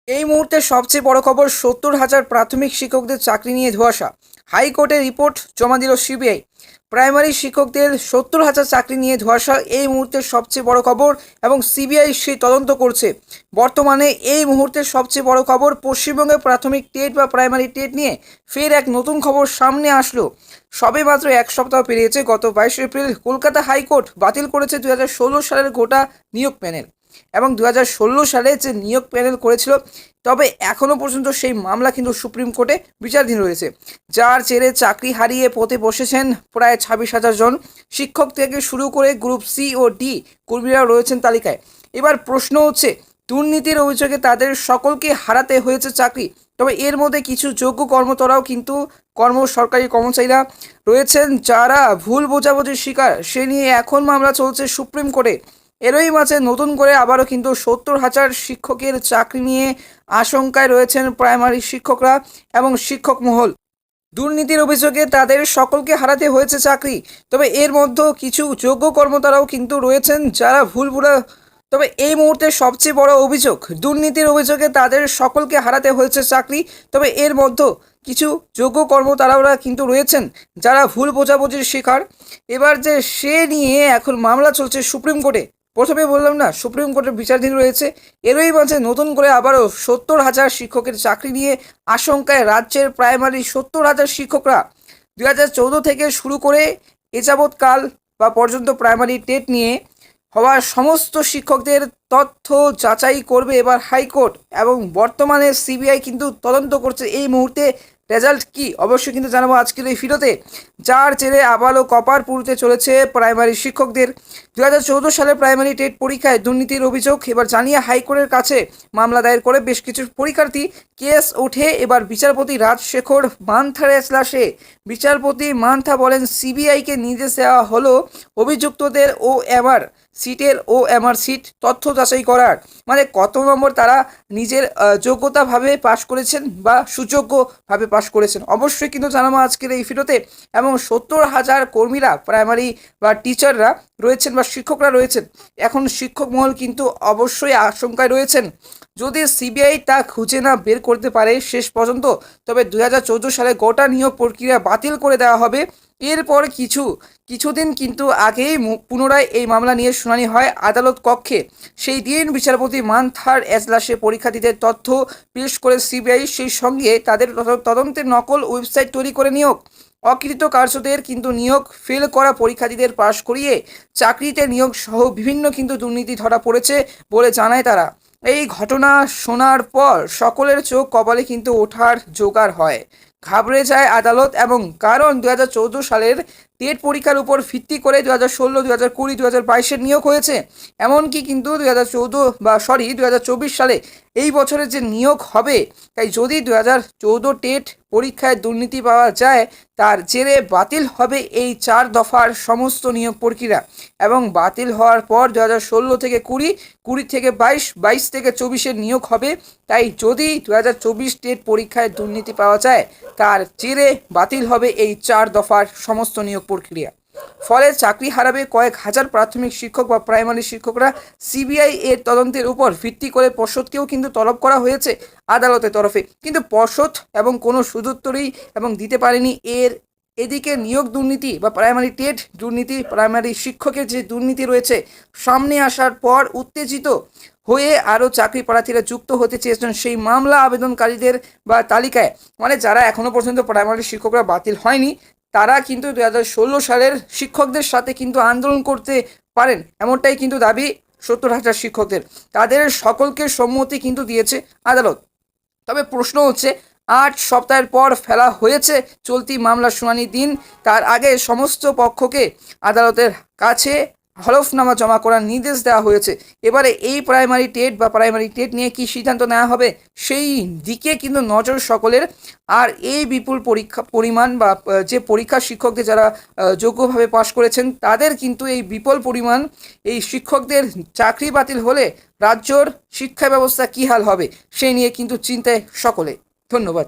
এই মুহূর্তে সবচেয়ে বড় খবর, ৭০,০০০ প্রাথমিক শিক্ষকদের চাকরি নিয়ে ধোঁয়াশা। হাইকোর্টে রিপোর্ট জমা দিল সিবিআই। প্রাইমারি শিক্ষকদের ৭০,০০০ চাকরি নিয়ে ধোঁয়াশা এই মুহূর্তের সবচেয়ে বড় খবর, এবং সিবিআই সেই তদন্ত করছে। বর্তমানে এই মুহূর্তের সবচেয়ে বড় খবর, পশ্চিমবঙ্গে প্রাথমিক টেট বা প্রাইমারি টেট নিয়ে ফের এক নতুন খবর সামনে আসলো। সবে মাত্র এক সপ্তাহ পেরিয়েছে। গত 22 এপ্রিল কলকাতা হাইকোর্ট বাতিল করেছে 2016 সালের গোটা নিয়োগ প্যানেল, এবং 2016 সালে যে নিয়োগ প্যানেল করেছিল, তবে এখনও পর্যন্ত সেই মামলা কিন্তু সুপ্রিম কোর্টে বিচারাধীন রয়েছে। যার জেরে চাকরি হারিয়ে পথে বসেছেন প্রায় 26,000 জন। শিক্ষক থেকে শুরু করে গ্রুপ সি ও ডি কর্মীরা রয়েছেন তালিকায়। এবার প্রশ্ন হচ্ছে, দুর্নীতির অভিযোগে তাদের সকলকে হারাতে হয়েছে চাকরি, তবে এর মধ্যে কিছু যোগ্য কর্মকর্তারাও কিন্তু সরকারি কর্মচারীরা রয়েছেন যারা ভুল বোঝাবুঝির শিকার। সে নিয়ে এখন মামলা চলছে সুপ্রিম কোর্টে। এরই মাঝে নতুন করে আবারও কিন্তু ৭০,০০০ শিক্ষকের চাকরি নিয়ে আশঙ্কায় রয়েছেন প্রাইমারি শিক্ষকরা এবং শিক্ষক মহল। দুর্নীতির অভিযোগে তাদের সকলকে হারাতে হয়েছে চাকরি, তবে এর মধ্যে কিছু যোগ্য কর্মকর্তারাও কিন্তু রয়েছেন যারা তবে এই মুহূর্তে সবচেয়ে বড় অভিযোগ, দুর্নীতির অভিযোগে তাদের সকলকে হারাতে হয়েছে চাকরি, তবে এর মধ্যে কিছু যোগ্য কর্মকর্তারা কিন্তু রয়েছেন যারা ভুল বোঝাবুঝির শিকার। এবার যে সে নিয়ে এখন মামলা চলছে সুপ্রিম কোর্টে। প্রথমে বললাম না, সুপ্রিম কোর্টের বিচারাধীন রয়েছে। এরই মাঝে নতুন করে আবারও ৭০,০০০ শিক্ষকের চাকরি নিয়ে আশঙ্কায় রাজ্যের প্রাইমারি ৭০,০০০ শিক্ষকরা। 2014 থেকে শুরু করে এযাবৎকাল বা পর্যন্ত প্রাইমারি টেট নিয়ে হওয়া সমস্ত শিক্ষকদের তথ্য যাচাই করবে এবার হাইকোর্ট, এবং বর্তমানে সিবিআই কিন্তু তদন্ত করছে এই মুহূর্তে রেজাল্ট কি অবশ্যই কিন্তু জানাবো আজকের এই ভিডিওতে। যার জেরে আবারও কপার পুড়তে চলেছে প্রাইমারি শিক্ষকদের। 2014 সালে প্রাইমারি টেট পরীক্ষায় দুর্নীতির অভিযোগ এবার জানিয়ে হাইকোর্টের কাছে মামলা দায়ের করে বেশ কিছু পরীক্ষার্থী। কেস ওঠে এবার বিচারপতি রাজশেখর মান্থার এজলাসে। বিচারপতি মান্থা বলেন, সিবিআইকে নির্দেশ দেওয়া হলো অভিযুক্তদের OMR সিটের OMR সিট তথ্য যাচাই করার, মানে কত নম্বর তারা নিজের যোগ্যতাভাবে পাশ করেছেন বা সুযোগ্যভাবে পাশ করেছেন অবশ্যই কিন্তু জানাবো আজকের এই ভিডিওতে। এবং ৭০,০০০ কর্মীরা প্রাইমারি বা টিচাররা রয়েছেন বা শিক্ষকরা রয়েছেন, এখন শিক্ষক মহল কিন্তু অবশ্যই আশঙ্কায় রয়েছেন। যদি সিবিআই তা খুঁজে না বের করতে পারে শেষ পর্যন্ত, তবে 2014 সালে গোটা নিয়োগ প্রক্রিয়া বাতিল করে দেওয়া হবে। এরপর কিছুদিন কিন্তু আগেই পুনরায় এই মামলা নিয়ে শুনানি হয় আদালত কক্ষে। সেই দিন বিচারপতি মান্থার এজলাসে পরীক্ষার্থীদের তথ্য পেশ করে সিবিআই, সেই সঙ্গে তাদের তদন্তের নকল ওয়েবসাইট তৈরি করে নিয়োগ, অকৃতকার্যদের কিন্তু নিয়োগ, ফেল করা পরীক্ষার্থীদের পাশ করিয়ে চাকরিতে নিয়োগ সহ বিভিন্ন কিন্তু দুর্নীতি ধরা পড়েছে বলে জানায় তারা। এই ঘটনা শোনার পর সকলের চোখ কপালে কিন্তু ওঠার জোগাড় হয়, ঘাবড়ে যায় আদালত। এবং কারণ 2014 সালের টেট পরীক্ষার উপর ভিত্তি করে 2016, 2020, 2022 নিয়োগ হয়েছে। এমনকি কিন্তু 2024 সালে এই বছরের যে নিয়োগ হবে, তাই যদি 2014 টেট পরীক্ষায় দুর্নীতি পাওয়া যায়, তার জেরে বাতিল হবে এই 4 দফার সমস্ত নিয়োগ প্রক্রিয়া। এবং বাতিল হওয়ার পর 2016 থেকে 20, 20 থেকে 22, 22 থেকে 24 নিয়োগ হবে। তাই যদি 2024 টেট পরীক্ষায় দুর্নীতি পাওয়া যায়, তার জেরে বাতিল হবে এই 4 দফার সমস্ত নিয়োগ প্রক্রিয়া। ফলে চাকরি হারাবে কয়েক হাজার প্রাথমিক শিক্ষক বা প্রাইমারি শিক্ষকরা। সিবিআই এর তদন্তের উপর ভিত্তি করে পর্ষদকেও কিন্তু তলব করা হয়েছে আদালতের তরফে, কিন্তু পর্ষদ এবং কোনো সুদুত্তরই এবং দিতে পারেনি। এদিকে নিয়োগ দুর্নীতি বা প্রাইমারি টেট দুর্নীতি, প্রাইমারি শিক্ষকের যে দুর্নীতি রয়েছে সামনে আসার পর উত্তেজিত হয়ে আরও চাকরি প্রার্থীরা যুক্ত হতে চেয়েছেন সেই মামলা আবেদনকারীদের বা তালিকায়, মানে যারা এখনও পর্যন্ত প্রাইমারি শিক্ষকরা বাতিল হয়নি, তারা কিন্তু 2016 সালের শিক্ষকদের সাথে কিন্তু আন্দোলন করতে পারেন, এমনটাই কিন্তু দাবি ৭০,০০০ শিক্ষকদের। তাদের সকলকে সম্মতি কিন্তু দিয়েছে আদালত। তবে প্রশ্ন হচ্ছে, 8 সপ্তাহের পর ফেলা হয়েছে চলতি মামলার শুনানির দিন। তার আগে সমস্ত পক্ষকে আদালতের কাছে হলফনামা জমা করার নির্দেশ দেওয়া হয়েছে। এবারে এই প্রাইমারি টেট বা প্রাইমারি টেট নিয়ে কী সিদ্ধান্ত নেওয়া হবে সেই দিকে কিন্তু নজর সকলের। আর এই বিপুল পরিমাণ বা যে পরীক্ষা শিক্ষকদের যারা যোগ্যভাবে পাশ করেছেন, তাদের কিন্তু এই বিপুল পরিমাণ এই শিক্ষকদের চাকরি বাতিল হলে রাজ্যর শিক্ষা ব্যবস্থা কী হাল হবে সেই নিয়ে কিন্তু চিন্তায় সকলে। ধন্যবাদ।